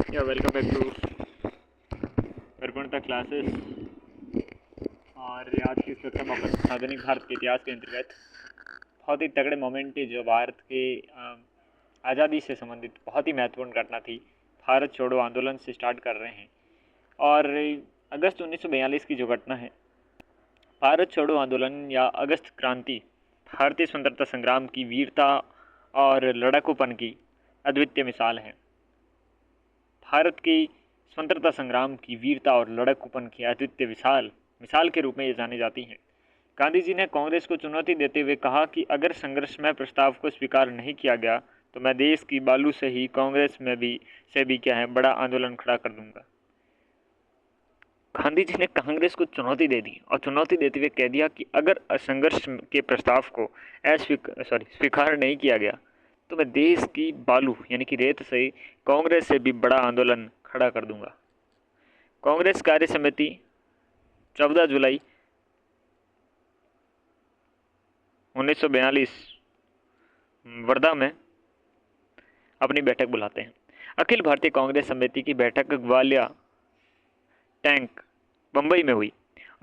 Welcome back to परिपूर्णता classes. और आज की इस कक्षा में अपन आधुनिक भारत के इतिहास के अंतर्गत बहुत ही तगड़े मोमेंट जो भारत के आज़ादी से संबंधित बहुत ही महत्वपूर्ण घटना थी, भारत छोड़ो आंदोलन से स्टार्ट कर रहे हैं। और अगस्त 1942 की जो घटना है, भारत छोड़ो आंदोलन या अगस्त क्रांति भारतीय स्वतंत्रता संग्राम की वीरता और लड़ाकूपन की अद्वितीय मिसाल है। भारत की स्वतंत्रता संग्राम की वीरता और लड़ाकूपन की अद्वितीय मिसाल के रूप में ये जानी जाती हैं। गांधी जी ने कांग्रेस को चुनौती देते हुए कहा कि अगर संघर्षमय प्रस्ताव को स्वीकार नहीं किया गया तो मैं देश की बालू से ही कांग्रेस में भी क्या है बड़ा आंदोलन खड़ा कर दूंगा। गांधी जी ने कांग्रेस को चुनौती दे दी और चुनौती देते हुए कह दिया कि अगर संघर्ष के प्रस्ताव को स्वीकार नहीं किया गया तो मैं देश की बालू यानी कि रेत से कांग्रेस से भी बड़ा आंदोलन खड़ा कर दूंगा। कांग्रेस कार्य समिति 14 जुलाई 1942 वर्धा में अपनी बैठक बुलाते हैं। अखिल भारतीय कांग्रेस समिति की बैठक ग्वालियर टैंक बंबई में हुई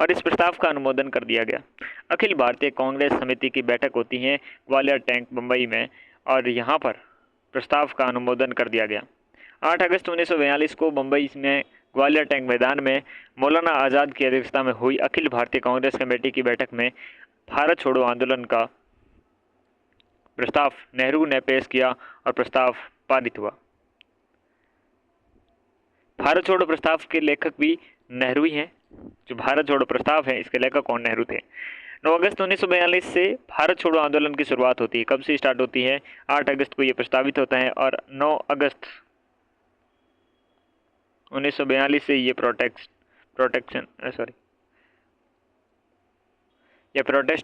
और इस प्रस्ताव का अनुमोदन कर दिया गया। अखिल भारतीय कांग्रेस समिति की बैठक होती है ग्वालियर टैंक बंबई में और यहाँ पर प्रस्ताव का अनुमोदन कर दिया गया। 8 अगस्त 1942 को बंबई में ग्वालियर टैंक मैदान में मौलाना आज़ाद की अध्यक्षता में हुई अखिल भारतीय कांग्रेस कमेटी की बैठक में भारत छोड़ो आंदोलन का प्रस्ताव नेहरू ने पेश किया और प्रस्ताव पारित हुआ। भारत छोड़ो प्रस्ताव के लेखक भी नेहरू ही हैं। जो भारत छोड़ो प्रस्ताव है इसके लेखक कौन? नेहरू थे। 9 अगस्त 1942 से भारत छोड़ो आंदोलन की शुरुआत होती है। कब से स्टार्ट होती है? 8 अगस्त को ये प्रस्तावित होता है और 9 अगस्त 1942 से ये प्रोटेस्ट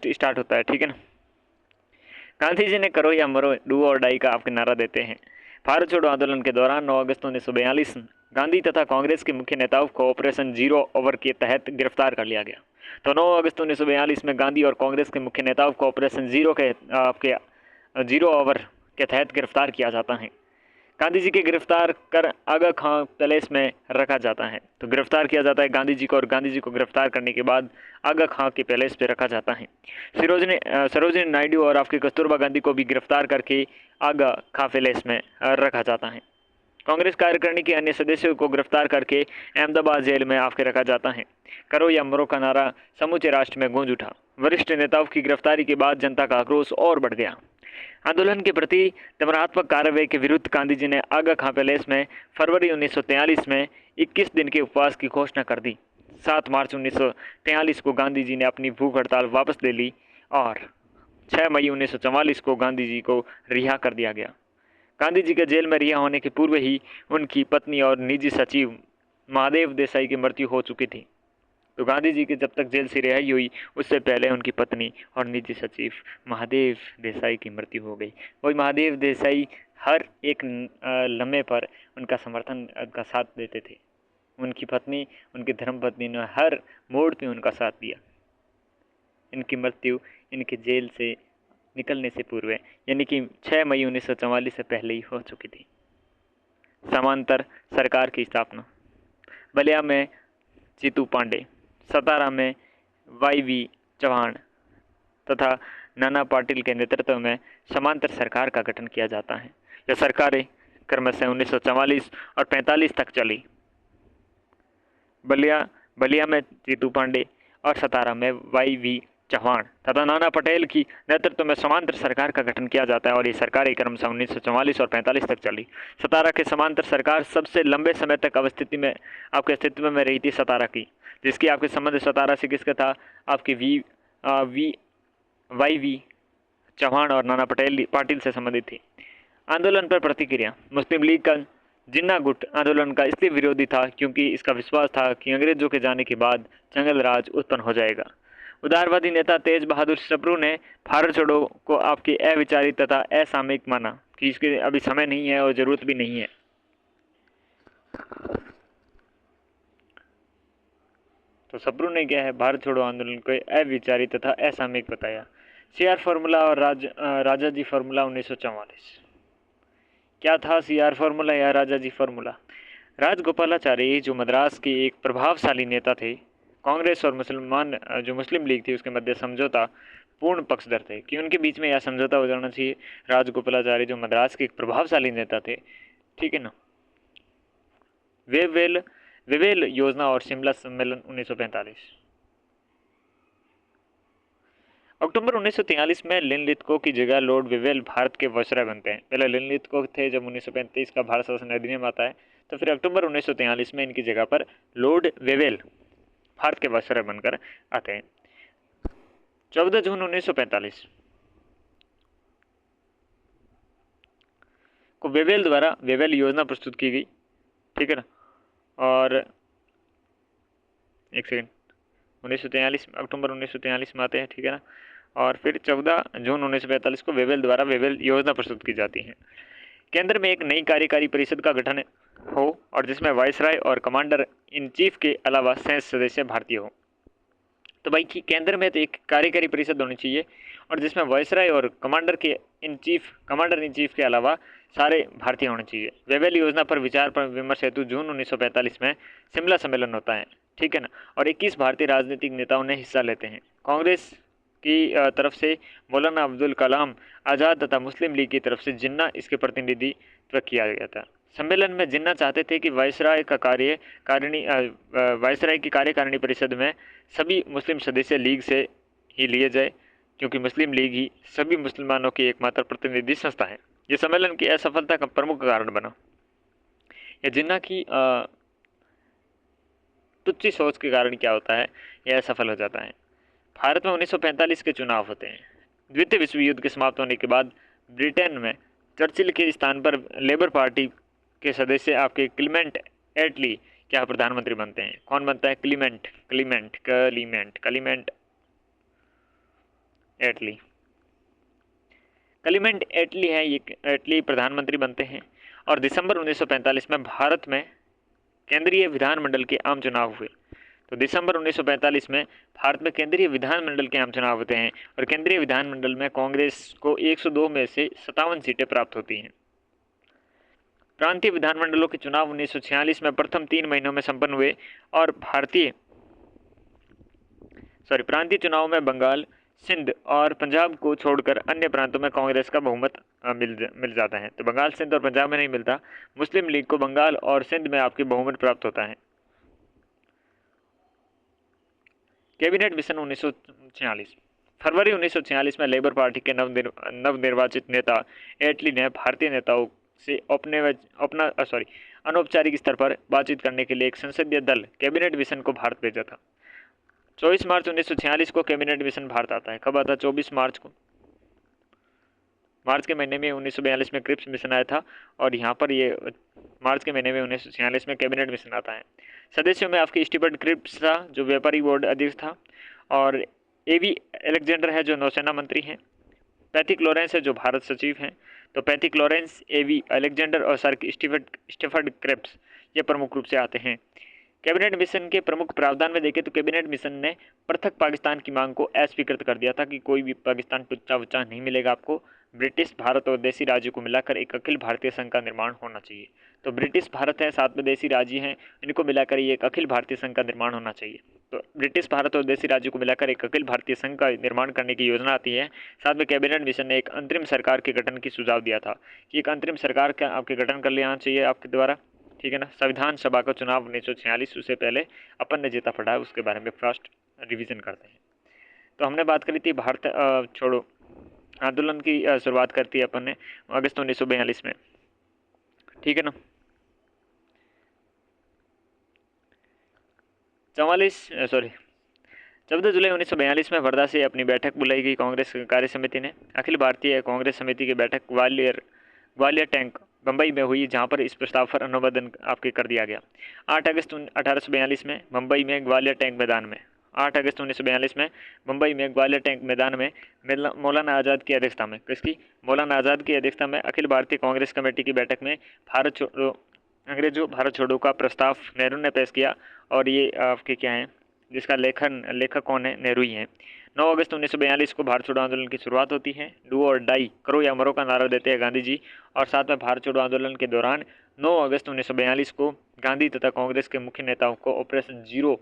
स्टार्ट होता है। ठीक है ना। गांधी जी ने करो या मरो, डू और डाई का आपके नारा देते हैं। भारत छोड़ो आंदोलन के दौरान 9 अगस्त 1942 गांधी तथा कांग्रेस के मुख्य नेताओं को ऑपरेशन जीरो ओवर के तहत गिरफ्तार कर लिया गया। तो 9 अगस्त 1942 में गांधी और कांग्रेस के मुख्य नेताओं को ऑपरेशन जीरो ओवर के तहत गिरफ्तार किया जाता है। गांधी जी के गिरफ्तार कर आगा खां पैलेस में रखा जाता है। तो गिरफ्तार किया जाता है गांधी जी को और गांधी जी को गिरफ्तार करने के बाद आगा खां के पैलेस पे रखा जाता है। सरोजिनी नायडू और आपके कस्तूरबा गांधी को भी गिरफ्तार करके आगा खां पैलेस में रखा जाता है। कांग्रेस कार्यकारिणी के अन्य सदस्यों को गिरफ्तार करके अहमदाबाद जेल में आपके रखा जाता है। करो या मरो का नारा समूचे राष्ट्र में गूंज उठा। वरिष्ठ नेताओं की गिरफ्तारी के बाद जनता का आक्रोश और बढ़ गया। आंदोलन के प्रति दमनात्मक कार्रवाई के विरुद्ध गांधी जी ने आगा खां पैलेस में फरवरी 1943 में 21 दिन के उपवास की घोषणा कर दी। 7 मार्च 1943 को गांधी जी ने अपनी भूख हड़ताल वापस ले ली और 6 मई 1944 को गांधी जी को रिहा कर दिया गया। गांधी जी के जेल में रिहा होने के पूर्व ही उनकी पत्नी और निजी सचिव महादेव देसाई की मृत्यु हो चुकी थी। तो गांधी जी की जब तक जेल से रिहाई हुई उससे पहले उनकी पत्नी और निजी सचिव महादेव देसाई की मृत्यु हो गई। वही महादेव देसाई हर एक लम्हे पर उनका समर्थन उनका साथ देते थे। उनकी पत्नी, उनकी धर्मपत्नी ने हर मोड़ पे उनका साथ दिया। इनकी मृत्यु इनके जेल से निकलने से पूर्व यानी कि 6 मई 1944 से पहले ही हो चुकी थी। समांतर सरकार की स्थापना। बलिया में जीतू पांडे, सतारा में वाई.वी. चौहान तथा नाना पाटिल के नेतृत्व में समांतर सरकार का गठन किया जाता है। यह सरकारें क्रमशः 1944 और 45 तक चली। बलिया में जीतू पांडे और सतारा में वाई.वी. चौहान तथा नाना पटेल की नेतृत्व में समांतर सरकार का गठन किया जाता है और ये सरकारें क्रमशः 1944 और 45 तक चली। सतारा के समांतर सरकार सबसे लंबे समय तक आपके अस्तित्व में रही थी सतारा की, जिसकी आपके संबंध सतारा से किसका था? आपके वाई.वी. चौहान और नाना पाटिल से संबंधित थी। आंदोलन पर प्रतिक्रिया। मुस्लिम लीग का जिन्ना गुट आंदोलन का इसलिए विरोधी था क्योंकि इसका विश्वास था कि अंग्रेजों के जाने के बाद जंगल राज उत्पन्न हो जाएगा। उदारवादी नेता तेज बहादुर सप्रू ने भारत छोड़ो को आपकी अविचारी तथा असामयिक माना कि इसके अभी समय नहीं है और जरूरत भी नहीं है। तो सप्रू ने क्या है भारत छोड़ो आंदोलन को अविचारी तथा असामयिक बताया। CR फार्मूला और राजाजी फार्मूला 1944। क्या था CR फार्मूला या राजाजी फार्मूला? राजगोपालाचारी जो मद्रास के एक प्रभावशाली नेता थे, कांग्रेस और जो मुस्लिम लीग थी उसके मध्य समझौता पूर्ण पक्षधर थे कि उनके बीच में यह समझौता हो जाना चाहिए। राजगोपालाचारी जो मद्रास के एक प्रभावशाली नेता थे, ठीक है ना। वेवेल वेवेल योजना और शिमला सम्मेलन 1945। अक्टूबर 1943 में लिनलिथगो की जगह लॉर्ड वेवेल भारत के वायसराय बनते हैं। पहले लिनलिथगो थे जब 1935 का भारत शासन अधिनियम आता है, तो फिर अक्टूबर 1943 में इनकी जगह पर लॉर्ड वेवेल भारत के वायसराय बनकर आते हैं। 14 जून 1945 को वेवेल द्वारा वेवेल योजना प्रस्तुत की गई, ठीक है ना। और एक सेकेंड, 1943 अक्टूबर 1943 में आते हैं, ठीक है ना। और फिर 14 जून 1945 को वेवेल द्वारा वेवेल योजना प्रस्तुत की जाती है। केंद्र में एक नई कार्यकारी परिषद का गठन हो और जिसमें वायसराय और कमांडर इन चीफ के अलावा 7 सदस्य भारतीय हो। तो भाई केंद्र में तो एक कार्यकारी परिषद होनी चाहिए और जिसमें वायसराय और कमांडर इन चीफ के अलावा सारे भारतीय होने चाहिए। वेवेल योजना पर विचार पर विमर्श हेतु जून 1945 में शिमला सम्मेलन होता है, ठीक है ना। और 21 भारतीय राजनीतिक नेताओं ने हिस्सा लेते हैं। कांग्रेस की तरफ से मौलाना अब्दुल कलाम आज़ाद तथा मुस्लिम लीग की तरफ से जिन्ना इसके प्रतिनिधित्व किया गया था। सम्मेलन में जिन्ना चाहते थे कि वायसराय की कार्यकारिणी परिषद में सभी मुस्लिम सदस्य लीग से ही लिए जाए, क्योंकि मुस्लिम लीग ही सभी मुसलमानों की एकमात्र प्रतिनिधि संस्था है। ये सम्मेलन की असफलता का प्रमुख कारण बना। यह जिन्ना की तुच्छ सोच के कारण क्या होता है, यह असफल हो जाता है। भारत में 1945 के चुनाव होते हैं। द्वितीय विश्व युद्ध के समाप्त होने के बाद ब्रिटेन में चर्चिल के स्थान पर लेबर पार्टी के सदस्य आपके क्लीमेंट एटली क्या प्रधानमंत्री बनते हैं। कौन बनता है? क्लीमेंट एटली। क्लीमेंट एटली है, ये एटली प्रधानमंत्री बनते हैं। और दिसंबर 1945 में भारत में केंद्रीय विधानमंडल के आम चुनाव हुए। तो दिसंबर 1945 में भारत में केंद्रीय विधानमंडल के आम चुनाव होते हैं और केंद्रीय विधानमंडल में कांग्रेस को 102 में से 57 सीटें प्राप्त होती हैं। प्रांतीय विधानमंडलों के चुनाव 1946 में प्रथम 3 महीनों में संपन्न हुए और प्रांतीय चुनाव में बंगाल, सिंध और पंजाब को छोड़कर अन्य प्रांतों में कांग्रेस का बहुमत मिल जाता है। तो बंगाल, सिंध और पंजाब में नहीं मिलता। मुस्लिम लीग को बंगाल और सिंध में आपके बहुमत प्राप्त होता है। Cabinet mission 1946। फरवरी 1946 में लेबर पार्टी के नवनिर्वाचित नेता एटली ने भारतीय नेताओं से अनौपचारिक स्तर पर बातचीत करने के लिए एक संसदीय दल कैबिनेट मिशन को भारत भेजा था। 24 मार्च 1946 को कैबिनेट मिशन भारत आता है। कब आता है? 24 मार्च को। मार्च के महीने में 1942 में क्रिप्स मिशन आया था और यहाँ पर ये मार्च के महीने में 1946 में कैबिनेट मिशन आता है। सदस्यों में आपके स्टीफन क्रिप्स था जो व्यापारी बोर्ड अध्यक्ष था, और एवी अलेक्जेंडर है जो नौसेना मंत्री हैं, पैथिक लॉरेंस है जो भारत सचिव हैं। तो पैथिक लॉरेंस, एवी अलेक्जेंडर और सर स्टीफन क्रिप्स ये प्रमुख रूप से आते हैं। कैबिनेट मिशन के प्रमुख प्रावधान में देखें तो कैबिनेट मिशन ने पृथक पाकिस्तान की मांग को अस्वीकृत कर दिया था कि कोई भी पाकिस्तान टुच्चा वुच्चा नहीं मिलेगा आपको। ब्रिटिश भारत और देसी राज्यों को मिलाकर एक अखिल भारतीय संघ का निर्माण होना चाहिए। तो ब्रिटिश भारत है, साथ में देसी राज्य हैं, इनको मिलाकर ये एक अखिल भारतीय संघ का निर्माण होना चाहिए। तो ब्रिटिश भारत और देसी राज्यों को मिलाकर एक अखिल भारतीय संघ का निर्माण करने की योजना आती है। साथ में कैबिनेट मिशन ने एक अंतरिम सरकार के गठन की सुझाव दिया था कि एक अंतरिम सरकार का आपके गठन कर लेना चाहिए आपके द्वारा, ठीक है ना। संविधान सभा का चुनाव 1946 उससे पहले अपन ने जीता पड़ा है, उसके बारे में फास्ट रिवीजन करते हैं। तो हमने बात करी थी भारत छोड़ो आंदोलन की शुरुआत करती है अपन ने अगस्त 1942 में, ठीक है ना। 14 जुलाई 1942 में वर्धा से अपनी बैठक बुलाई गई कांग्रेस कार्य समिति ने। अखिल भारतीय कांग्रेस समिति की बैठक ग्वालियर टैंक बम्बई में हुई, जहां पर इस प्रस्ताव पर अनुमोदन आपके कर दिया गया। 8 अगस्त 1842 में मुंबई में ग्वालियर टैंक मैदान में 8 अगस्त 1942 में मुंबई में ग्वालियर टैंक मैदान में मौलाना आज़ाद की अध्यक्षता में मौलाना आज़ाद की अध्यक्षता में अखिल भारतीय कांग्रेस कमेटी की बैठक में अंग्रेजों भारत छोड़ो का प्रस्ताव नेहरू ने पेश किया। और ये आपके क्या हैं, जिसका लेखक कौन है? नेहरू ही हैं। 9 अगस्त 1942 को भारत छोड़ो आंदोलन की शुरुआत होती है। डू और डाई, करो या मरो का नारा देते हैं गांधी जी। और साथ में भारत छोड़ो आंदोलन के दौरान 9 अगस्त 1942 को गांधी तथा कांग्रेस के मुख्य नेताओं को ऑपरेशन जीरो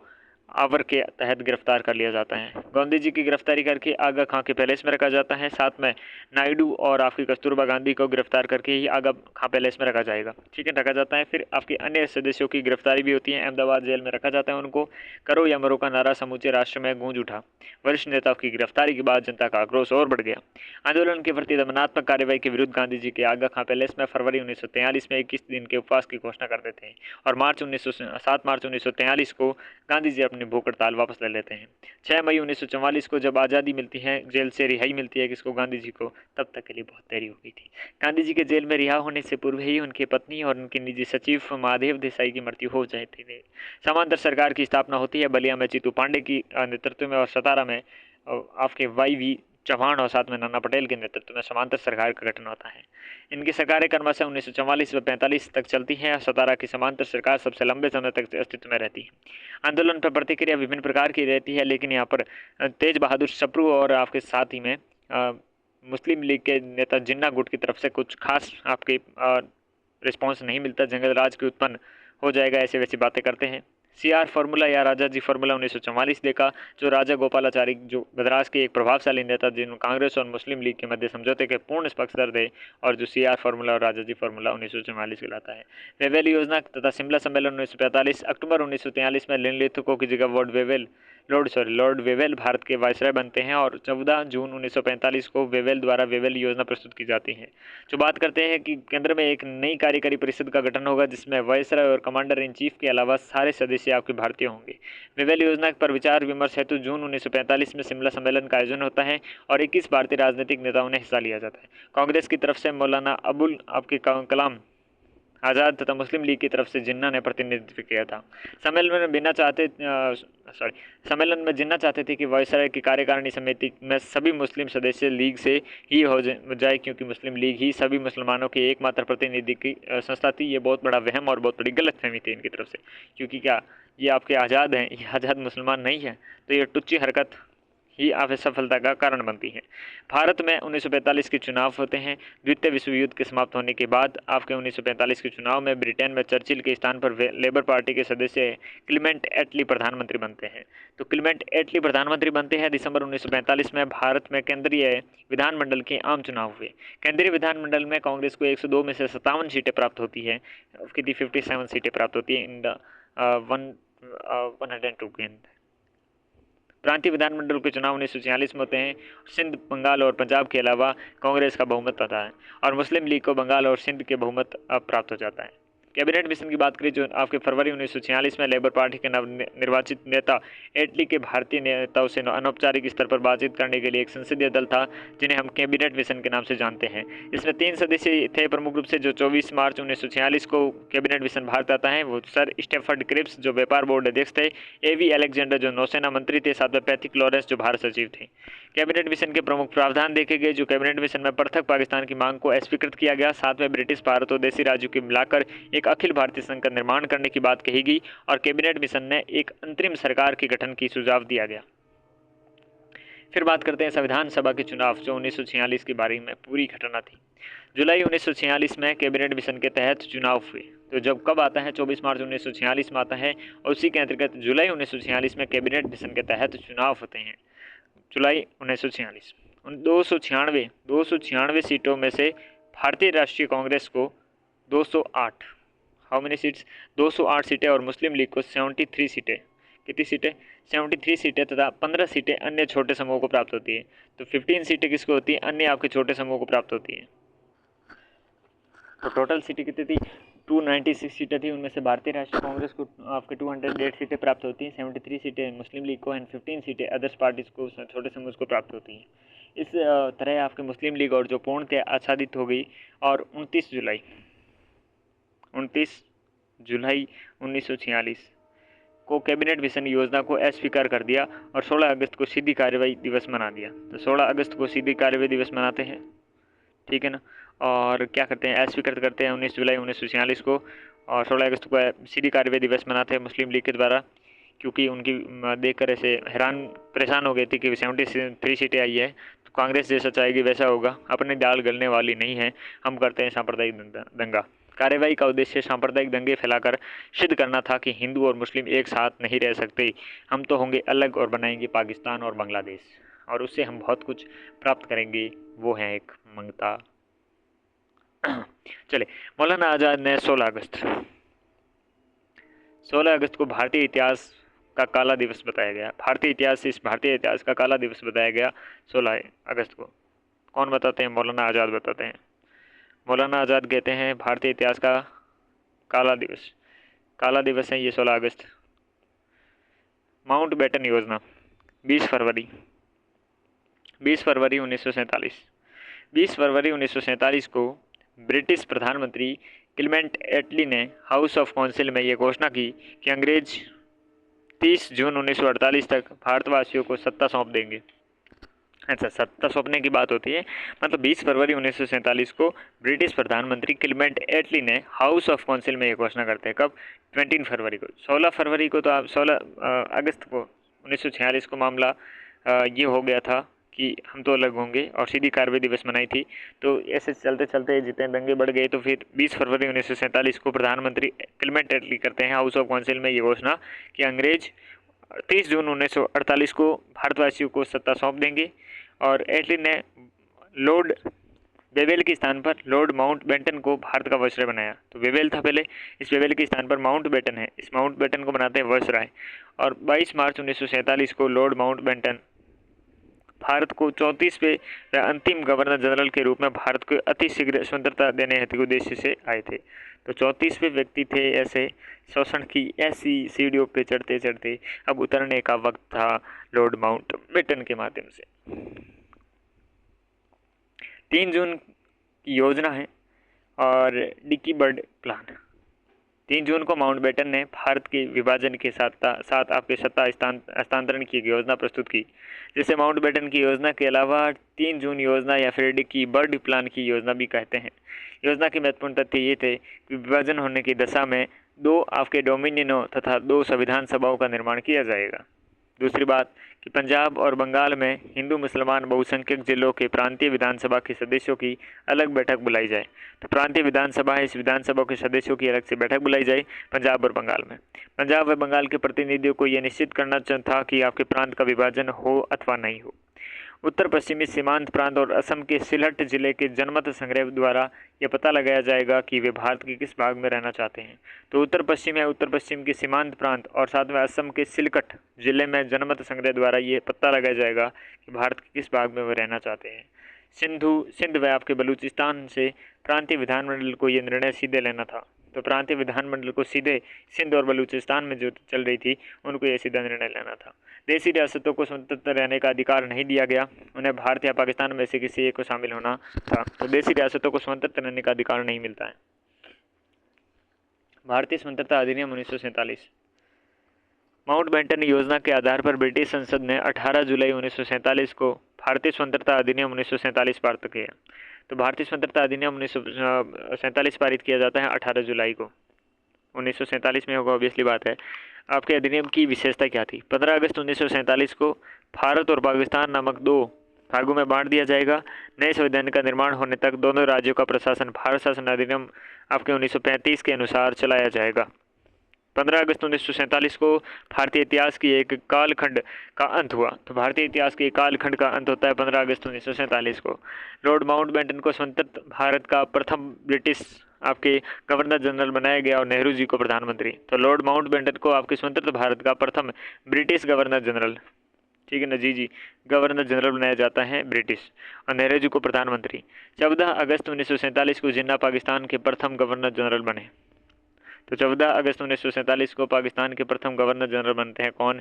आवर के तहत गिरफ्तार कर लिया जाता है। गांधी जी की गिरफ्तारी करके आगा खां के पैलेस में रखा जाता है। साथ में नायडू और आपकी कस्तूरबा गांधी को गिरफ्तार करके ही आगा खां पैलेस में रखा जाएगा, ठीक है, रखा जाता है। फिर आपके अन्य सदस्यों की गिरफ्तारी भी होती है। अहमदाबाद जेल में रखा जाता है उनको। करो या मरो का नारा समूचे राष्ट्र में गूंज उठा। वरिष्ठ नेताओं की गिरफ्तारी के बाद जनता का आक्रोश और बढ़ गया। आंदोलन के प्रति दमनात्मक कार्रवाई के विरुद्ध गांधी जी के आगा खां पैलेस में फरवरी 1943 में 21 दिन के उपवास की घोषणा कर देते हैं और 7 मार्च 1943 को गांधी जी अपनी भूख हड़ताल वापस ले लेते हैं। 6 मई 1944 को जब आज़ादी मिलती है, जेल से रिहाई मिलती है किसको, गांधी जी को, तब तक के लिए बहुत देरी हो गई थी। गांधी जी के जेल में रिहा होने से पूर्व ही उनकी पत्नी और उनके निजी सचिव महादेव देसाई की मृत्यु हो जाती थी। समांतर सरकार की स्थापना होती है। बलिया में जीतू पांडे की नेतृत्व में और सतारा में आपके YV चौहान और साथ में नाना पटेल के नेतृत्व में समांतर सरकार का गठन होता है। इनकी सरकारें क्रमशः 1944 व 45 तक चलती हैं। सतारा की समांतर सरकार सबसे लंबे समय तक अस्तित्व में रहती है। आंदोलन पर प्रतिक्रिया विभिन्न प्रकार की रहती है, लेकिन यहाँ पर तेज बहादुर सप्रू और आपके साथ ही में मुस्लिम लीग के नेता जिन्ना गुट की तरफ से कुछ खास आपके रिस्पॉन्स नहीं मिलता। जंगल राज की उत्पन्न हो जाएगा, ऐसे वैसी बातें करते हैं। CR फार्मूला या राजाजी फार्मूला 1944 देखा, जो राजा गोपालाचारी जो मद्रास के एक प्रभावशाली नेता जिन्होंने कांग्रेस और मुस्लिम लीग के मध्य समझौते के पूर्ण पक्षधर थे, और जो CR फार्मूला और राजाजी फार्मूला 1944 कहलाता है। वेवेल योजना तथा शिमला सम्मेलन 1945। अक्टूबर 1943 में लिनलिथुको की जगह लॉर्ड वेवेल भारत के वायसराय बनते हैं और 14 जून 1945 को वेवेल द्वारा वेवेल योजना प्रस्तुत की जाती है। जो बात करते हैं कि केंद्र में एक नई कार्यकारी परिषद का गठन होगा जिसमें वायसराय और कमांडर इन चीफ के अलावा सारे सदस्य आपके भारतीय होंगे। वेवेल योजना पर विचार विमर्श हेतु जून 1945 में शिमला सम्मेलन का आयोजन होता है और 21 भारतीय राजनीतिक नेताओं ने हिस्सा लिया जाता है। कांग्रेस की तरफ से मौलाना अबुल आपके कलाम आज़ाद तथा मुस्लिम लीग की तरफ से जिन्ना ने प्रतिनिधित्व किया था। सम्मेलन में जिन्ना चाहते थे कि वायसराय की कार्यकारिणी समिति में सभी मुस्लिम सदस्य लीग से ही हो जाए, क्योंकि मुस्लिम लीग ही सभी मुसलमानों की एकमात्र प्रतिनिधि की संस्था थी। ये बहुत बड़ा वहम और बहुत बड़ी गलतफहमी थी इनकी तरफ से, क्योंकि क्या ये आपके आज़ाद हैं, ये आज़ाद मुसलमान नहीं है, तो ये टुच्ची हरकत ही आप सफलता का कारण बनती है। भारत में 1945 के चुनाव होते हैं। द्वितीय विश्व युद्ध के समाप्त होने के बाद आपके 1945 के चुनाव में ब्रिटेन में चर्चिल के स्थान पर लेबर पार्टी के सदस्य क्लीमेंट एटली प्रधानमंत्री बनते हैं। तो क्लीमेंट एटली प्रधानमंत्री बनते हैं। दिसंबर 1945 में भारत में केंद्रीय विधानमंडल के आम चुनाव हुए। केंद्रीय विधानमंडल में कांग्रेस को 102 में से 57 सीटें प्राप्त होती है, 57 सीटें प्राप्त होती है इन 102 के अंदर। प्रांतीय विधानमंडल के चुनाव 1946 में होते हैं। सिंध, बंगाल और पंजाब के अलावा कांग्रेस का बहुमत आता है और मुस्लिम लीग को बंगाल और सिंध के बहुमत प्राप्त हो जाता है। कैबिनेट मिशन की बात करें जो आपके फरवरी 1946 में लेबर पार्टी के निर्वाचित नेता एटली के भारतीय नेताओं से अनौपचारिक स्तर पर बातचीत करने के लिए एक संसदीय दल था जिन्हें हम कैबिनेट मिशन के नाम से जानते हैं। इसमें 3 सदस्य थे प्रमुख रूप से। जो 24 मार्च 1946 को कैबिनेट मिशन भारत आता है वो सर स्टेफर्ड क्रिप्स जो व्यापार बोर्ड अध्यक्ष थे, AV अलेक्जेंडर जो नौसेना मंत्री थे, साथ में पैथिक लॉरेंस जो भारत सचिव थे। कैबिनेट मिशन के प्रमुख प्रावधान देखे गए। जो कैबिनेट मिशन में पृथक पाकिस्तान की मांग को अस्वीकृत किया गया। साथ में ब्रिटिश भारत और देसी राज्यों के मिलाकर एक अखिल भारतीय संघ का निर्माण करने की बात कही गई और कैबिनेट मिशन ने एक अंतरिम सरकार के गठन की सुझाव दिया गया। फिर बात करते हैं संविधान सभा के चुनाव जो 1946 के बारे में पूरी घटना थी। जुलाई 1946 में कैबिनेट मिशन के तहत चुनाव हुए। तो जब कब आता है, 24 मार्च 1946 में आता है और उसी के अंतर्गत जुलाई 1946 में कैबिनेट मिशन के तहत चुनाव होते हैं। जुलाई 1946 उन 296 सीटों में से भारतीय राष्ट्रीय कांग्रेस को 208 हाउ मेनी सीट्स 208 सीटें और मुस्लिम लीग को 73 सीटें। कितनी सीटें? 73 सीटें तथा 15 सीटें अन्य छोटे समूह को प्राप्त होती है। तो 15 सीटें किसको होती है? अन्य आपके छोटे समूह को प्राप्त होती है। तो टोटल सीटें कितनी थी? 296 सीटें थी। उनमें से भारतीय राष्ट्रीय कांग्रेस को आपके 208 सीटें प्राप्त होती हैं, 73 सीटें मुस्लिम लीग को एंड 15 सीटें अदर्स पार्टीज को, छोटे समूह को प्राप्त होती हैं। इस तरह आपके मुस्लिम लीग और जो पूर्णतः आच्छादित हो गई और 29 जुलाई 1946 को कैबिनेट मिशन योजना को अस्वीकार कर दिया और 16 अगस्त को सीधी कार्रवाई दिवस मना दिया। तो 16 अगस्त को सीधी कार्रवाई दिवस मनाते हैं, ठीक है ना। और क्या करते हैं, अस्वीकृत करते हैं 19 जुलाई 1946 को और 16 अगस्त को सीधी कार्रवाई दिवस मनाते हैं मुस्लिम लीग के द्वारा। क्योंकि उनकी देख कर ऐसे हैरान परेशान हो गई थी कि 73 सीटें आई है, तो कांग्रेस जैसा चाहेगी वैसा होगा, अपनी दाल गलने वाली नहीं है, हम करते हैं सांप्रदायिक दंगा। कार्यवाही का उद्देश्य सांप्रदायिक दंगे फैलाकर सिद्ध करना था कि हिंदू और मुस्लिम एक साथ नहीं रह सकते, हम तो होंगे अलग और बनाएंगे पाकिस्तान और बांग्लादेश, और उससे हम बहुत कुछ प्राप्त करेंगे, वो है एक मंगता। चले, मौलाना आज़ाद ने 16 अगस्त को भारतीय इतिहास का काला दिवस बताया गया। भारतीय इतिहास का काला दिवस बताया गया 16 अगस्त को। कौन बताते हैं? मौलाना आज़ाद बताते हैं। मौलाना आज़ाद कहते हैं भारतीय इतिहास का काला दिवस है ये 16 अगस्त। माउंट बेटन योजना 20 फरवरी 1947। 20 फरवरी 1947 को ब्रिटिश प्रधानमंत्री क्लेमेंट एटली ने हाउस ऑफ काउंसिल में ये घोषणा की कि अंग्रेज 30 जून 1948 तक भारतवासियों को सत्ता सौंप देंगे। अच्छा, सत्ता सौंपने की बात होती है, मतलब 20 फरवरी 1947 को ब्रिटिश प्रधानमंत्री क्लेमेंट एटली ने हाउस ऑफ काउंसिल में ये घोषणा करते हैं। कब? 20 फरवरी को। 16 फरवरी को तो आप 16 अगस्त को 1946 को मामला ये हो गया था कि हम तो अलग होंगे, और सीधी कार्रवाई दिवस मनाई थी। तो ऐसे चलते चलते जितने दंगे बढ़ गए, तो फिर 20 फरवरी 1947 को प्रधानमंत्री क्लेमेंट एटली करते हैं हाउस ऑफ काउंसिल में ये घोषणा कि अंग्रेज 30 जून 1948 को भारतवासियों को सत्ता सौंप देंगे। और एटली ने लॉर्ड वेवेल के स्थान पर लॉर्ड माउंट बेटन को भारत का वायसराय बनाया। तो वेवेल था पहले, इस वेवेल के स्थान पर माउंट बेटन है, इस माउंट बेटन को बनाते हैं वायसराय। और 22 मार्च 1947 को लॉर्ड माउंट बेटन भारत को 34वें व अंतिम गवर्नर जनरल के रूप में भारत को अति शीघ्र स्वतंत्रता देने हेतु के उद्देश्य से आए थे। तो 34वें व्यक्ति थे ऐसे शोषण की ऐसी सीढ़ियों पे चढ़ते चढ़ते अब उतरने का वक्त था लॉर्ड माउंट बेटन के माध्यम से। 3 जून की योजना है और डिकी बर्ड प्लान। 3 जून को माउंट बेटन ने भारत के विभाजन के साथ आपके सत्ता हस्तांतरण की योजना प्रस्तुत की, जिसे माउंट बेटन की योजना के अलावा 3 जून योजना या फिर डिकी बर्ड प्लान की योजना भी कहते हैं। योजना के महत्वपूर्ण तथ्य ये थे कि विभाजन होने की दशा में 2 आपके डोमिनियनों तथा 2 संविधान सभाओं का निर्माण किया जाएगा। दूसरी बात कि पंजाब और बंगाल में हिंदू मुसलमान बहुसंख्यक जिलों के प्रांतीय विधानसभा के सदस्यों की अलग बैठक बुलाई जाए। तो प्रांतीय विधानसभा है, इस विधानसभा के सदस्यों की अलग से बैठक बुलाई जाए पंजाब और बंगाल में। पंजाब व बंगाल के प्रतिनिधियों को यह निश्चित करना था कि आपके प्रांत का विभाजन हो अथवा नहीं हो। उत्तर पश्चिमी सीमांत प्रांत और असम के सिलहट जिले के जनमत संग्रह द्वारा यह पता लगाया जाएगा कि वे भारत के किस भाग में रहना चाहते हैं। तो उत्तर पश्चिम के सीमांत प्रांत और साथ में असम के सिलहट जिले में जनमत संग्रह द्वारा ये पता लगाया जाएगा कि भारत के किस भाग में वे रहना चाहते हैं। सिंध व आपके बलूचिस्तान से प्रांतीय विधानमंडल को ये निर्णय सीधे लेना था। तो प्रांतीय विधानमंडल को सीधे सिंध और बलूचिस्तान में जो चल रही थी उनको ये सीधा निर्णय लेना था। देशी रियासतों को स्वतंत्र रहने का अधिकार नहीं दिया गया, उन्हें भारत या पाकिस्तान में से किसी एक को शामिल होना था। तो देशी रियासतों को स्वतंत्र रहने का अधिकार नहीं मिलता है। भारतीय स्वतंत्रता अधिनियम 1947। माउंट बेटन योजना के आधार पर ब्रिटिश संसद ने 18 जुलाई 1947 को भारतीय स्वतंत्रता अधिनियम 1947 पारित किया। तो भारतीय स्वतंत्रता अधिनियम 1947 पारित किया जाता है 18 जुलाई को। 1947 में होगा, ऑब्वियसली बात है। आपके अधिनियम की विशेषता क्या थी? 15 अगस्त 1947 को भारत और पाकिस्तान नामक 2 भागों में बांट दिया जाएगा। नए संविधान का निर्माण होने तक दोनों राज्यों का प्रशासन भारत शासन अधिनियम आपके 1935 के अनुसार चलाया जाएगा। 15 अगस्त 1947 को भारतीय इतिहास की एक कालखंड का अंत हुआ। तो भारतीय इतिहास के कालखंड का अंत होता है 15 अगस्त 1947 को। लॉर्ड माउंट बेटन को स्वतंत्र भारत का प्रथम ब्रिटिश आपके गवर्नर जनरल बनाया गया और नेहरू जी को प्रधानमंत्री। तो लॉर्ड माउंट बेटन को आपके स्वतंत्र भारत का प्रथम ब्रिटिश गवर्नर जनरल, ठीक है ना जी, गवर्नर जनरल बनाया जाता है ब्रिटिश, और नेहरू जी को प्रधानमंत्री। 14 अगस्त 1947 को जिन्ना पाकिस्तान के प्रथम गवर्नर जनरल बने। तो 14 अगस्त 1947 को पाकिस्तान के प्रथम गवर्नर जनरल बनते हैं कौन?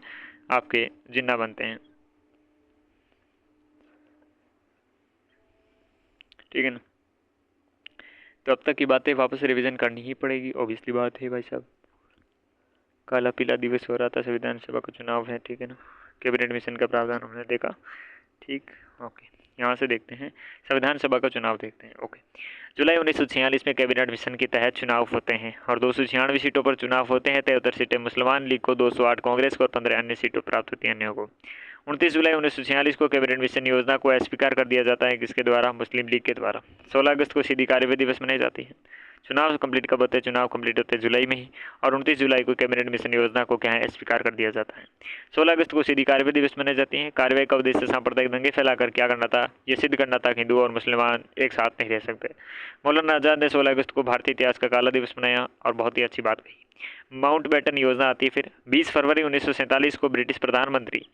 आपके जिन्ना बनते हैं, ठीक है ना। तो अब तक की बातें वापस रिवीजन करनी ही पड़ेगी, ऑब्वियसली बात है भाई साहब। काला पीला दिवस हो रहा था, संविधान सभा का चुनाव है, ठीक है ना। कैबिनेट मिशन का प्रावधान हमने देखा, ठीक, ओके। यहाँ से देखते हैं, संविधान सभा का चुनाव देखते हैं। ओके, जुलाई 1946 में कैबिनेट मिशन के तहत चुनाव होते हैं और 296 सीटों पर चुनाव होते हैं। 73 सीटें मुसलमान लीग को, 208 कांग्रेस को और 15 अन्य सीटों प्राप्त होती हैं अन्यों को। 29 जुलाई 1946 को कैबिनेट मिशन योजना को अस्वीकार कर दिया जाता है, किसके द्वारा? मुस्लिम लीग के द्वारा। 16 अगस्त को सीधी कार्यवाही दिवस मनाई जाती है। चुनाव कंप्लीट कब होते हैं? चुनाव कंप्लीट होते हैं जुलाई में ही, और 29 जुलाई को कैबिनेट मिशन योजना को क्या है? स्वीकार कर दिया जाता है। 16 अगस्त को सीधी कार्यवाही दिवस मनाई जाती है। कार्यवाही का उद्देश्य सांप्रदायिक दंगे फैलाकर क्या करना था? ये सिद्ध करना था कि हिंदू और मुसलमान एक साथ नहीं रह सकते। मौलाना आज़ाद ने 16 अगस्त को भारतीय इतिहास का काला दिवस मनाया और बहुत ही अच्छी बात कही। माउंटबेटन योजना आती है फिर 20 फरवरी 1947 को ब्रिटिश प्रधानमंत्री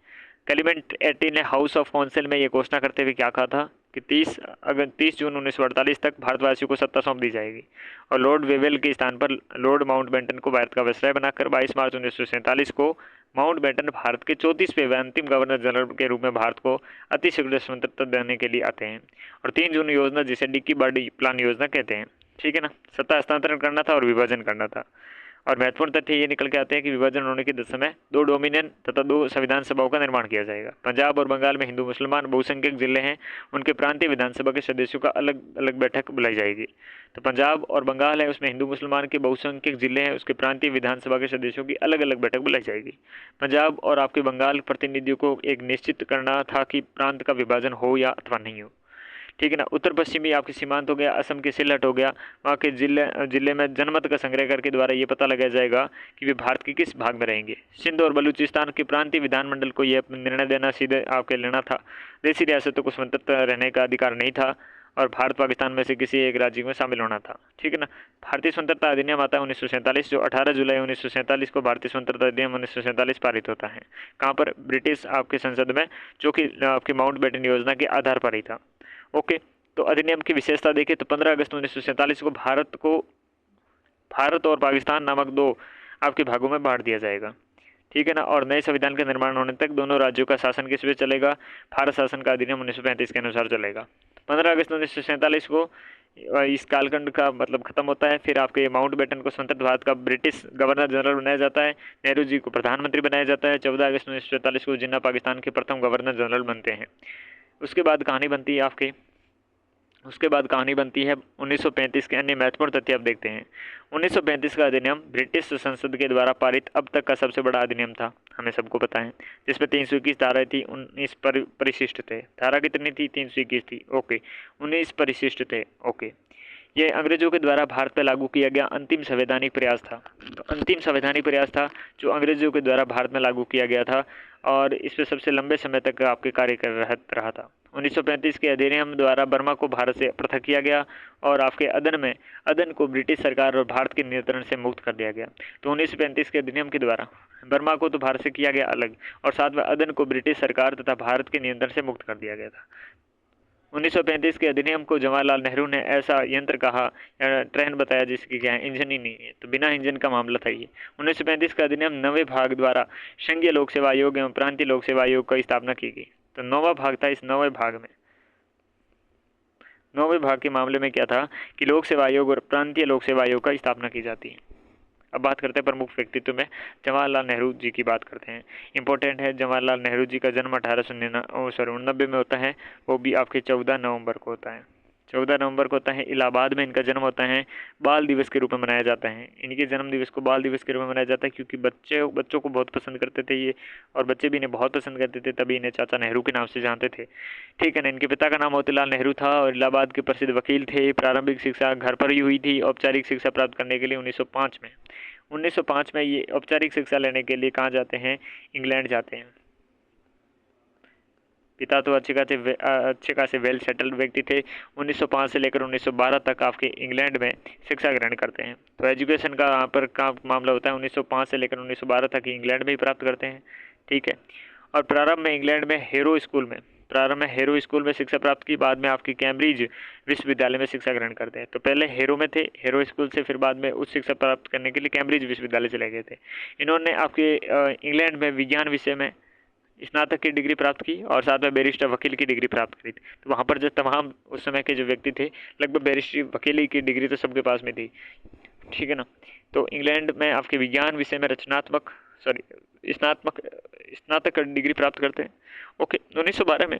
क्लेमेंट एटली ने हाउस ऑफ काउंसिल में ये घोषणा करते हुए क्या कहा था कि 30 जून 1948 तक भारतवासियों को सत्ता सौंप दी जाएगी, और लॉर्ड वेवेल के स्थान पर लॉर्ड माउंटबेटन को भारत का वायसराय बनाकर 22 मार्च 1947 को माउंटबेटन भारत के 34वें व अंतिम गवर्नर जनरल के रूप में भारत को अतिशीघ्र स्वतंत्रता देने के लिए आते हैं। और 3 जून योजना, जिसे डिक्की बर्डी प्लान योजना कहते हैं, ठीक है ना, सत्ता हस्तांतरण करना था और विभाजन करना था। और महत्वपूर्ण तथ्य ये निकल के आते हैं कि विभाजन होने के समय 2 डोमिनियन तथा 2 संविधान सभाओं का निर्माण किया जाएगा। पंजाब और बंगाल में हिंदू मुसलमान बहुसंख्यक जिले हैं, उनके प्रांतीय विधानसभा के सदस्यों का अलग अलग बैठक बुलाई जाएगी। तो पंजाब और बंगाल है, उसमें हिंदू मुसलमान के बहुसंख्यक जिले हैं, उसके प्रांतीय विधानसभा के सदस्यों की अलग अलग बैठक बुलाई जाएगी। पंजाब और आपके बंगाल प्रतिनिधियों को एक निश्चित करना था कि प्रांत का विभाजन हो या अथवा नहीं हो, ठीक है ना। उत्तर पश्चिमी आपके सीमांत हो गया, असम के सिलहट हो गया, वहाँ के जिले में जनमत का संग्रह करके द्वारा ये पता लगाया जाएगा कि वे भारत के किस भाग में रहेंगे। सिंध और बलूचिस्तान के प्रांतीय विधानमंडल को यह निर्णय देना सीधे आपके लेना था। देसी रियासतों को स्वतंत्र रहने का अधिकार नहीं था और भारत पाकिस्तान में से किसी एक राज्य में शामिल होना था, ठीक है ना। भारतीय स्वतंत्रता अधिनियम आता है 1947, जो 18 जुलाई 1947 को भारतीय स्वतंत्रता अधिनियम 1947 पारित होता है। कहाँ पर? ब्रिटिश आपके संसद में, जो कि आपकी माउंटबेटन योजना के आधार पर ही था। ओके, तो अधिनियम की विशेषता देखें तो 15 अगस्त 1947 को भारत और पाकिस्तान नामक 2 आपके भागों में बांट दिया जाएगा, ठीक है ना। और नए संविधान का निर्माण होने तक दोनों राज्यों का शासन किस पे चलेगा? भारत शासन का अधिनियम 1935 के अनुसार चलेगा। 15 अगस्त 1947 को इस कालखंड का मतलब खत्म होता है। फिर आपके माउंटबेटन को स्वतंत्र भारत का ब्रिटिश गवर्नर जनरल बनाया जाता है, नेहरू जी को प्रधानमंत्री बनाया जाता है। 14 अगस्त 1947 को जिन्ना पाकिस्तान के प्रथम गवर्नर जनरल बनते हैं। उसके बाद कहानी बनती है 1935 के अन्य महत्वपूर्ण तथ्य आप देखते हैं। 1935 का अधिनियम ब्रिटिश संसद के द्वारा पारित अब तक का सबसे बड़ा अधिनियम था, हमें सबको पता है, जिसमें 321 धाराएं थी, 19 परिशिष्ट थे। धारा कितनी थी? 321 थी। ओके, 19 परिशिष्ट थे। ओके, ये अंग्रेजों के द्वारा भारत पर लागू किया गया अंतिम संवैधानिक प्रयास था। तो अंतिम संवैधानिक प्रयास था जो अंग्रेजों के द्वारा भारत में लागू किया गया था, और इस पर सबसे लंबे समय तक आपके कार्य कर रहा था। 1935 के अधिनियम द्वारा बर्मा को भारत से पृथक किया गया और आपके अदन को ब्रिटिश सरकार और भारत के नियंत्रण से मुक्त कर दिया गया। तो 1935 के अधिनियम के द्वारा बर्मा को तो भारत से किया गया अलग, और साथ में अदन को ब्रिटिश सरकार तथा भारत के नियंत्रण से मुक्त कर दिया गया था। 1935 के अधिनियम को जवाहरलाल नेहरू ने ऐसा यंत्र कहा, ट्रेन बताया जिसकी क्या है, इंजन ही नहीं है, तो बिना इंजन का मामला था ये। 1935 का अधिनियम 9वें भाग द्वारा संघीय लोक सेवा आयोग एवं प्रांतीय लोक सेवा आयोग की स्थापना की गई। तो 9वां भाग था। इस 9वें भाग के मामले में क्या था कि लोक सेवा आयोग और प्रांतीय लोक सेवा आयोग का स्थापना की जाती है। अब बात करते हैं प्रमुख व्यक्तित्व में, जवाहरलाल नेहरू जी की बात करते हैं। इंपॉर्टेंट है, जवाहरलाल नेहरू जी का जन्म 1889 में होता है, वो भी आपके 14 नवंबर को होता है। 14 नवंबर को होता है, इलाहाबाद में इनका जन्म होता है। बाल दिवस के रूप में मनाया जाता है, इनके जन्म दिवस को बाल दिवस के रूप में मनाया जाता है, क्योंकि बच्चों को बहुत पसंद करते थे ये, और बच्चे भी इन्हें बहुत पसंद करते थे, तभी इन्हें चाचा नेहरू के नाम से जानते थे, ठीक है ना। इनके पिता का नाम मोतीलाल नेहरू था और इलाहाबाद के प्रसिद्ध वकील थे। प्रारंभिक शिक्षा घर पर ही हुई थी। औपचारिक शिक्षा प्राप्त करने के लिए 1905 में ये औपचारिक शिक्षा लेने के लिए कहाँ जाते हैं? इंग्लैंड जाते हैं। पिता तो अच्छे खासे वेल सेटल्ड व्यक्ति थे। 1905 से लेकर 1912 तक आपके इंग्लैंड में शिक्षा ग्रहण करते हैं। तो एजुकेशन का यहाँ पर का मामला होता है 1905 से लेकर 1912 तक ही इंग्लैंड में ही प्राप्त करते हैं, ठीक है। और प्रारंभ में इंग्लैंड में हेरो स्कूल में शिक्षा प्राप्त की, बाद में आपकी कैम्ब्रिज विश्वविद्यालय में शिक्षा ग्रहण करते हैं। तो पहले हेरो में थे, हेरो स्कूल से, फिर बाद में उच्च शिक्षा प्राप्त करने के लिए कैम्ब्रिज विश्वविद्यालय चले गए थे। इन्होंने आपके इंग्लैंड में विज्ञान विषय में स्नातक की डिग्री प्राप्त की और साथ में बैरिस्टर वकील की डिग्री प्राप्त करी। तो वहाँ पर जो तमाम उस समय के जो व्यक्ति थे, लगभग बैरिस्टर वकील की डिग्री तो सबके पास में थी, ठीक है ना। तो इंग्लैंड में आपके विज्ञान विषय में स्नातक डिग्री प्राप्त करते हैं। ओके, 1912 में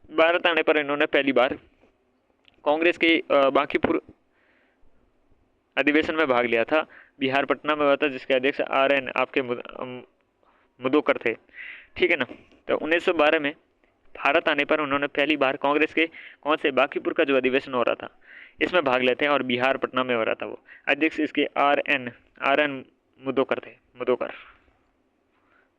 भारत आने पर इन्होंने पहली बार कांग्रेस के बांकीपुर अधिवेशन में भाग लिया था। बिहार पटना में हुआ था, जिसके अध्यक्ष RN आपके मुदोकर थे, ठीक है ना। तो 1912 में भारत आने पर उन्होंने पहली बार कांग्रेस के कौन से बांकीपुर का जो अधिवेशन हो रहा था इसमें भाग लेते हैं, और बिहार पटना में हो रहा था वो। अध्यक्ष इसके RN मुदोकर थे,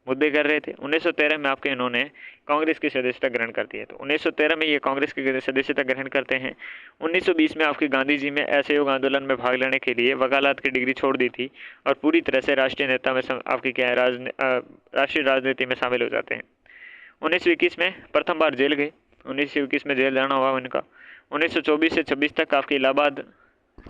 मुद्दे कर रहे थे। 1913 में आपके इन्होंने कांग्रेस की सदस्यता ग्रहण करती है। तो 1913 में ये कांग्रेस की सदस्यता ग्रहण करते हैं। 1920 में आपके गांधी जी में असहयोग आंदोलन में भाग लेने के लिए वकालत की डिग्री छोड़ दी थी और पूरी तरह से राष्ट्रीय नेता में आपकी क्या है राष्ट्रीय राजनीति में शामिल हो जाते हैं। 1921 में प्रथम बार जेल गए, 1921 में जेल जाना हुआ उनका। 1924 से 26 तक आपके इलाहाबाद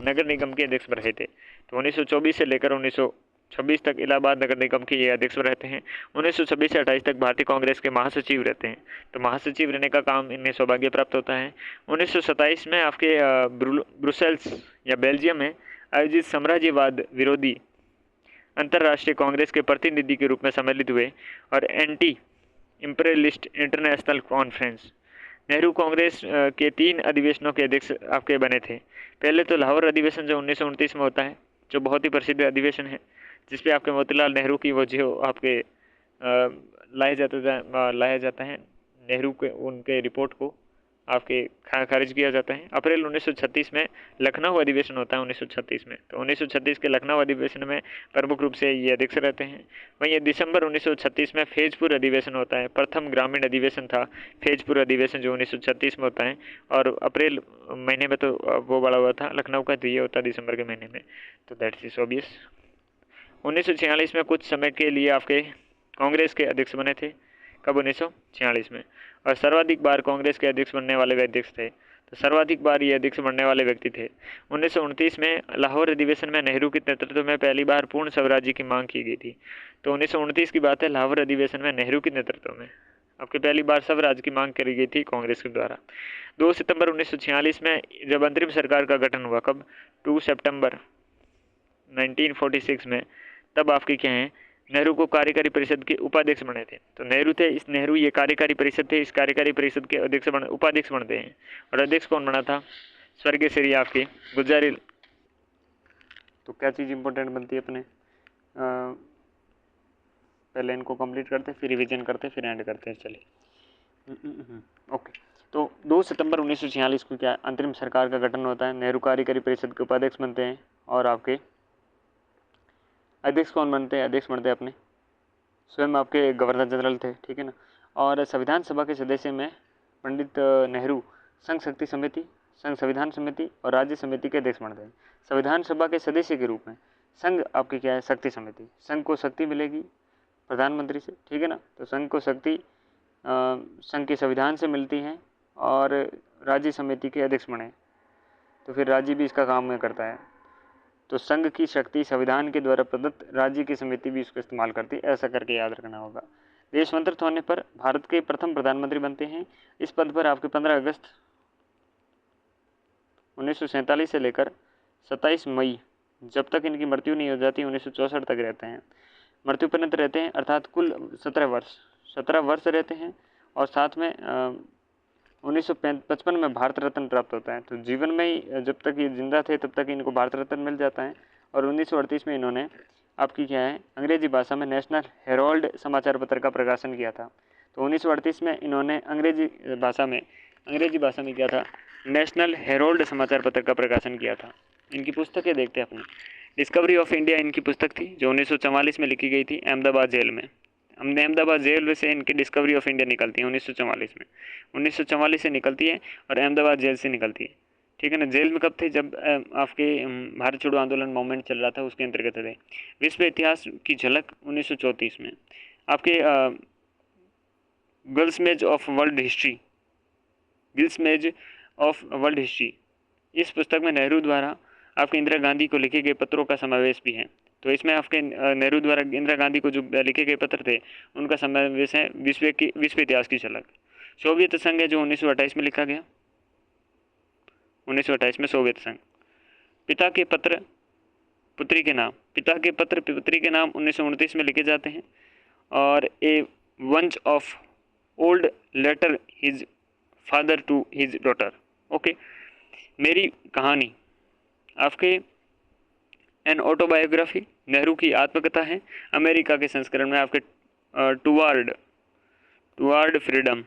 नगर निगम के अध्यक्ष रहे थे। तो 1924 से लेकर 1926 तक इलाहाबाद नगर निगम के ये अध्यक्ष रहते हैं। 1926 से 28 तक भारतीय कांग्रेस के महासचिव रहते हैं। तो महासचिव रहने का काम इन्हें सौभाग्य प्राप्त होता है। 1927 में आपके ब्रुसेल्स या बेल्जियम में आयोजित साम्राज्यवाद विरोधी अंतर्राष्ट्रीय कांग्रेस के प्रतिनिधि के रूप में सम्मिलित हुए और anti imperialist international conference Nehru Congress के 3 अधिवेशनों के अध्यक्ष आपके बने थे। पहले तो लाहौर अधिवेशन जो 1929 में होता है, जो बहुत ही प्रसिद्ध अधिवेशन है, जिसपे आपके मोतीलाल नेहरू की वो जो आपके लाया जाता है नेहरू के उनके रिपोर्ट को आपके खारिज किया जाता है। अप्रैल 1936 में लखनऊ अधिवेशन होता है 1936 में। तो 1936 के लखनऊ अधिवेशन में प्रमुख रूप से ये अध्यक्ष रहते हैं। वहीं दिसंबर 1936 में फैजपुर अधिवेशन होता है, प्रथम ग्रामीण अधिवेशन था फैजपुर अधिवेशन जो 1936 में होता है। और अप्रैल महीने में तो वो बड़ा हुआ था लखनऊ का, तो ये होता है दिसंबर के महीने में। तो दैट्स इज ऑब्वियस। 1946 में कुछ समय के लिए आपके कांग्रेस के अध्यक्ष बने थे। कब? 1946 में। और सर्वाधिक बार कांग्रेस के अध्यक्ष बनने वाले अध्यक्ष थे। तो सर्वाधिक बार ये अध्यक्ष बनने वाले व्यक्ति थे। 1929 में लाहौर अधिवेशन में नेहरू के नेतृत्व में पहली बार पूर्ण स्वराज्य की मांग की गई थी। तो 1929 की बात है, लाहौर अधिवेशन में नेहरू के नेतृत्व में आपकी पहली बार स्वराज्य की मांग करी गई थी कांग्रेस के द्वारा। 2 सितंबर 1946 में जब अंतरिम सरकार का गठन हुआ, कब? 2 सितंबर 1946 में, तब आपके क्या हैं नेहरू को कार्यकारी परिषद के उपाध्यक्ष बने थे। तो नेहरू ये कार्यकारी परिषद थे, इस कार्यकारी परिषद के उपाध्यक्ष बनते हैं। और अध्यक्ष कौन बना था? स्वर्गीय श्री आपके गुलजारी। तो क्या चीज़ इंपॉर्टेंट बनती है अपने पहले इनको कंप्लीट करते, फिर रिवीजन करते, फिर एंड करते हैं। चलिए ओके। तो 2 सितंबर 1946 को क्या अंतरिम सरकार का गठन होता है, नेहरू कार्यकारी परिषद के उपाध्यक्ष बनते हैं। और आपके अध्यक्ष कौन बनते हैं? अध्यक्ष बनते हैं अपने स्वयं आपके गवर्नर जनरल थे, ठीक है ना। और संविधान सभा के सदस्य में पंडित नेहरू संघ शक्ति समिति, संघ संविधान समिति और राज्य समिति के अध्यक्ष बनते हैं। संविधान सभा के सदस्य के रूप में संघ आपकी क्या है? शक्ति समिति। संघ को शक्ति मिलेगी प्रधानमंत्री से, ठीक है ना। तो संघ को शक्ति संघ के संविधान से मिलती है और राज्य समिति के अध्यक्ष बने, तो फिर राज्य भी इसका काम में करता है। तो संघ की शक्ति संविधान के द्वारा प्रदत्त, राज्य की समिति भी इसको इस्तेमाल करती है, ऐसा करके याद रखना होगा। देश स्वतंत्र होने पर भारत के प्रथम प्रधानमंत्री बनते हैं। इस पद पर आपके 15 अगस्त 1947 से लेकर 27 मई, जब तक इनकी मृत्यु नहीं हो जाती, 1964 तक रहते हैं। मृत्यु पर्यंत रहते हैं, अर्थात कुल 17 वर्ष रहते हैं। और साथ में 1955 में भारत रत्न प्राप्त होता है। तो जीवन में ही जब तक ये जिंदा थे तब तक इनको भारत रत्न मिल जाता है। और 1938 में इन्होंने आपकी क्या है अंग्रेजी भाषा में नेशनल हेराल्ड समाचार पत्र का प्रकाशन किया था। तो 1938 में इन्होंने अंग्रेजी भाषा में क्या था? नेशनल हेराल्ड समाचार पत्र का प्रकाशन किया था। इनकी पुस्तकें देखते हैं अपनी। डिस्कवरी ऑफ इंडिया इनकी पुस्तक थी जो 1944 में लिखी गई थी अहमदाबाद जेल में। अहमदाबाद जेल से इनकी डिस्कवरी ऑफ इंडिया निकलती है 1944 में। 1944 से निकलती है और अहमदाबाद जेल से निकलती है, ठीक है ना। जेल में कब थे? जब आपके भारत छोड़ो आंदोलन मूवमेंट चल रहा था, उसके अंतर्गत थे। विश्व इतिहास की झलक 1934 में। आपके गिल्समेज ऑफ वर्ल्ड हिस्ट्री, इस पुस्तक में नेहरू द्वारा आपके इंदिरा गांधी को लिखे गए पत्रों का समावेश भी है। तो इसमें आपके नेहरू द्वारा इंदिरा गांधी को जो लिखे गए पत्र थे उनका समावेश है। विश्व इतिहास की झलक। सोवियत संघ है जो 1928 में लिखा गया, 1928 में सोवियत संघ। पिता के पत्र पुत्री के नाम 1929 में लिखे जाते हैं। और a bunch of old letter his father to his daughter. Okay, मेरी कहानी आपके एन ऑटोबायोग्राफी, नेहरू की आत्मकथा है। अमेरिका के संस्करण में आपके टुवार्ड फ्रीडम,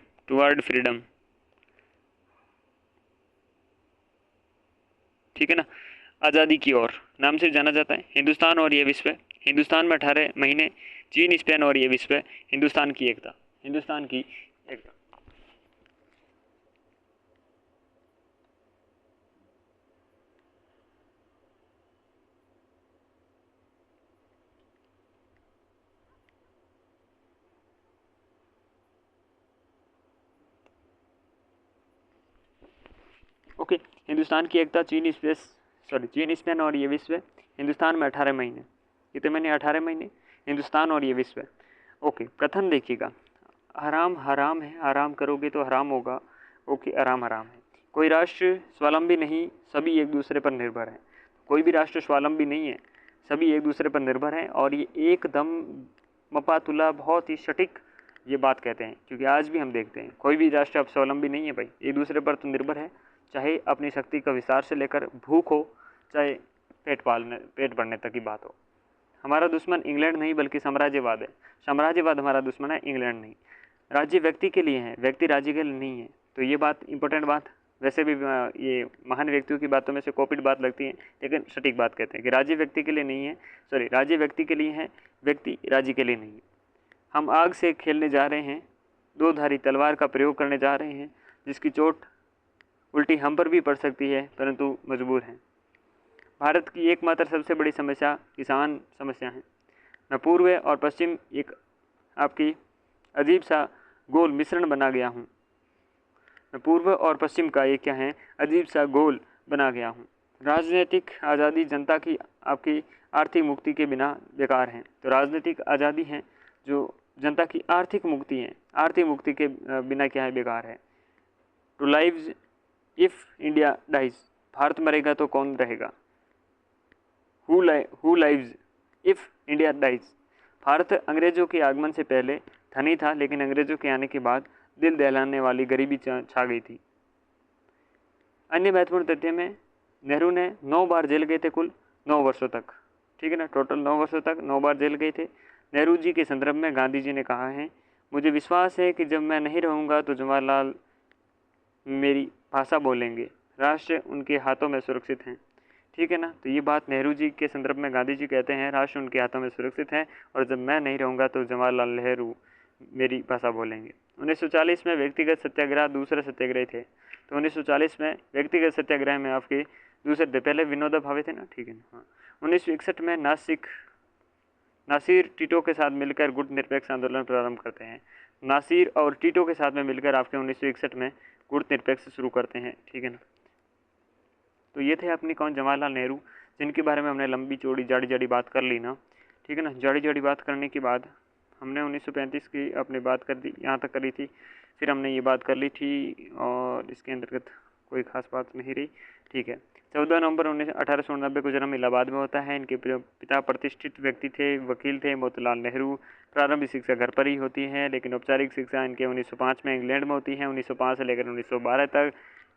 ठीक है ना, आज़ादी की ओर नाम से जाना जाता है। हिंदुस्तान और ये विश्व, हिंदुस्तान में 18 महीने, चीन, स्पेन और ये विश्व, हिंदुस्तान की एकता। ओके, हिंदुस्तान की एकता, चीन, स्पेन और ये विश्व, हिंदुस्तान में 18 महीने, कितने महीने, 18 महीने, हिंदुस्तान और ये विश्व। ओके, कथन देखिएगा, हराम हराम है, आराम करोगे तो हराम होगा। ओके, आराम हराम है। कोई राष्ट्र स्वावलंबी नहीं, सभी एक दूसरे पर निर्भर है। कोई भी राष्ट्र स्वावलंबी नहीं है, सभी एक दूसरे पर निर्भर हैं। और ये एकदम मपातुला, बहुत ही सटीक ये बात कहते हैं, क्योंकि आज भी हम देखते हैं कोई भी राष्ट्र अब स्वावलंबी नहीं है भाई, एक दूसरे पर तो निर्भर है। चाहे अपनी शक्ति का विस्तार से लेकर भूख हो, चाहे पेट भरने तक की बात हो। हमारा दुश्मन इंग्लैंड नहीं बल्कि साम्राज्यवाद है। साम्राज्यवाद हमारा दुश्मन है, इंग्लैंड नहीं। राज्य व्यक्ति के लिए है, व्यक्ति राज्य के लिए नहीं है। तो ये बात इंपॉर्टेंट बात, वैसे भी ये महान व्यक्तियों की बातों में से कॉपीड बात लगती है, लेकिन सटीक बात कहते हैं कि राज्य व्यक्ति के लिए नहीं है, राज्य व्यक्ति के लिए है, व्यक्ति राज्य के लिए नहीं है। हम आग से खेलने जा रहे हैं, दो धारी तलवार का प्रयोग करने जा रहे हैं, जिसकी चोट उल्टी हम पर भी पड़ सकती है, परंतु मजबूर हैं। भारत की एकमात्र सबसे बड़ी समस्या किसान समस्या है। मैं पूर्व और पश्चिम एक आपकी अजीब सा गोल मिश्रण बना गया हूँ। मैं पूर्व और पश्चिम का एक क्या है, अजीब सा गोल बना गया हूँ। राजनीतिक आज़ादी जनता की आपकी आर्थिक मुक्ति के बिना बेकार है। तो राजनीतिक आज़ादी है जो जनता की आर्थिक मुक्ति है, आर्थिक मुक्ति के बिना क्या है, बेकार है। To lives if India dies, Bharat मरेगा तो कौन रहेगा। Who lives if India dies, Bharat अंग्रेज़ों के आगमन से पहले धनी था, लेकिन अंग्रेज़ों के आने के बाद दिल दहलाने वाली गरीबी छा गई थी। अन्य महत्वपूर्ण तथ्य में नेहरू ने 9 बार जेल गए थे, कुल 9 वर्षों तक, ठीक है ना, टोटल 9 वर्षों तक 9 बार जेल गए थे। नेहरू जी के संदर्भ में गांधी जी ने कहा है, मुझे विश्वास है कि जब मैं नहीं रहूँगा तो जवाहरलाल मेरी भाषा बोलेंगे, राष्ट्र उनके हाथों में सुरक्षित हैं, ठीक है ना। तो ये बात नेहरू जी के संदर्भ में गांधी जी कहते हैं, राष्ट्र उनके हाथों में सुरक्षित है, और जब मैं नहीं रहूँगा तो जवाहरलाल नेहरू मेरी भाषा बोलेंगे। 1940 में व्यक्तिगत सत्याग्रह दूसरे सत्याग्रह थे। तो 1940 में व्यक्तिगत सत्याग्रह में आपके दूसरे थे, पहले विनोबा भावे थे ना, ठीक है ना। हाँ, 1961 में नासिर टीटो के साथ मिलकर गुट निरपेक्ष आंदोलन प्रारंभ करते हैं। नासिर और टीटो के साथ में मिलकर आपके 1961 में गुट निरपेक्ष शुरू करते हैं, ठीक है ना। तो ये थे अपनी कौन, जवाहरलाल नेहरू, जिनके बारे में हमने लंबी चौड़ी जाड़ी जाड़ी बात कर ली ना, ठीक है ना। जाड़ी जाड़ी बात करने के बाद हमने 1935 की अपनी बात कर दी, यहाँ तक करी थी, फिर हमने ये बात कर ली थी, और इसके अंतर्गत कोई खास बात नहीं रही, ठीक है। 14 नवंबर 1889 को जन्म इलाहाबाद में होता है। इनके पिता प्रतिष्ठित व्यक्ति थे, वकील थे, मोतीलाल नेहरू। प्रारंभिक शिक्षा घर पर ही होती है, लेकिन औपचारिक शिक्षा इनके 1905 में इंग्लैंड में होती है। 1905 से लेकर 1912 तक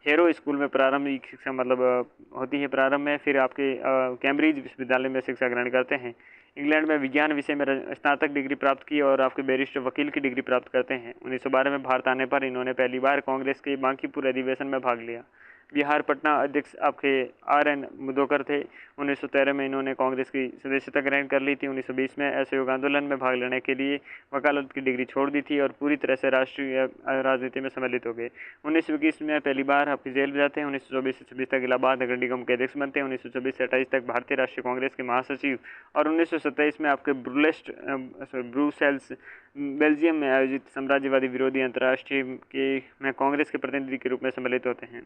हेरो स्कूल में प्रारंभिक शिक्षा मतलब होती है प्रारंभ में, फिर आपके कैम्ब्रिज विश्वविद्यालय में शिक्षा ग्रहण करते हैं। इंग्लैंड में विज्ञान विषय में स्नातक डिग्री प्राप्त की और आपके बैरिस्टर वकील की डिग्री प्राप्त करते हैं। 1912 में भारत आने पर इन्होंने पहली बार कांग्रेस के बांकीपुर अधिवेशन में भाग लिया। बिहार पटना अध्यक्ष आपके RN मुदोकर थे। 1913 में इन्होंने कांग्रेस की सदस्यता ग्रहण कर ली थी। 1920 में असहयोग आंदोलन में भाग लेने के लिए वकालत की डिग्री छोड़ दी थी और पूरी तरह से राष्ट्रीय राजनीति में सम्मिलित हो गए। 1921 में पहली बार आपकी जेल जाते हैं। 1924 से 26 तक इलाहाबाद नगर निगम के अध्यक्ष बनते हैं। 1926 से 28 तक भारतीय राष्ट्रीय कांग्रेस के महासचिव, और 1927 में आपके ब्रुसेल्स बेल्जियम में आयोजित साम्राज्यवादी विरोधी अंतर्राष्ट्रीय में कांग्रेस के प्रतिनिधि के रूप में सम्मिलित होते हैं।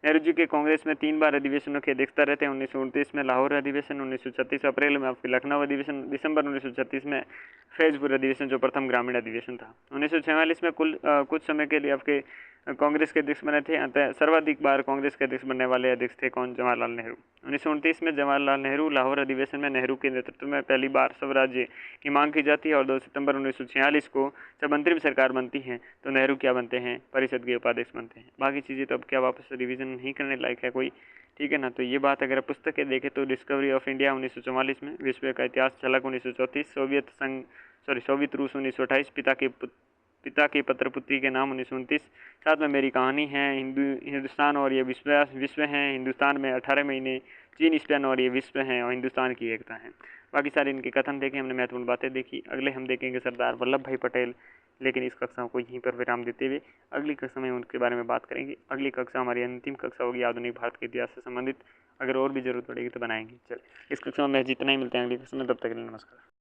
नेहरू जी के कांग्रेस में 3 बार अधिवेशनों की अध्यक्षता रहते हैं। 1929 में लाहौर अधिवेशन, 1936 अप्रैल में आपके लखनऊ अधिवेशन, दिसंबर 1936 में फैजपुर अधिवेशन जो प्रथम ग्रामीण अधिवेशन था। 1946 में कुछ समय के लिए आपके कांग्रेस के अध्यक्ष बने थे। अतः सर्वाधिक बार कांग्रेस के अध्यक्ष बनने वाले अध्यक्ष थे कौन? जवाहरलाल नेहरू। 1929 में जवाहरलाल नेहरू लाहौर अधिवेशन में नेहरू के नेतृत्व में पहली बार स्वराज्य की मांग की जाती है और 2 सितंबर 1946 को जब अंतरिम सरकार बनती है तो नेहरू क्या बनते हैं? परिषद के उपाध्यक्ष बनते हैं। बाकी चीज़ें तो अब क्या वापस रिवीजन नहीं करने लायक है कोई, ठीक है ना। तो ये बात अगर पुस्तकें देखें तो डिस्कवरी ऑफ इंडिया 1944 में, विश्व का इतिहास झलक 1934, सोवियत रूस 1928, पिता के पत्र पुत्री के नाम 1929, साथ में मेरी कहानी है, हिंदुस्तान और ये विश्व हैं, हिंदुस्तान में 18 महीने, चीन स्पेन और ये विश्व हैं, और हिंदुस्तान की एकता है। बाकी सारे इनके कथन देखे हमने, महत्वपूर्ण बातें देखी। अगले हम देखेंगे सरदार वल्लभ भाई पटेल, लेकिन इस कक्षा को यहीं पर विराम देते हुए अगली कक्षा में उनके बारे में बात करेंगे। अगली कक्षा हमारी अंतिम कक्षा होगी आधुनिक भारत के इतिहास से संबंधित। अगर और भी जरूरत पड़ेगी तो बनाएंगे। चलिए इस कक्षा में जितना ही मिलते हैं अगली कक्षा में, तब तक के लिए नमस्कार।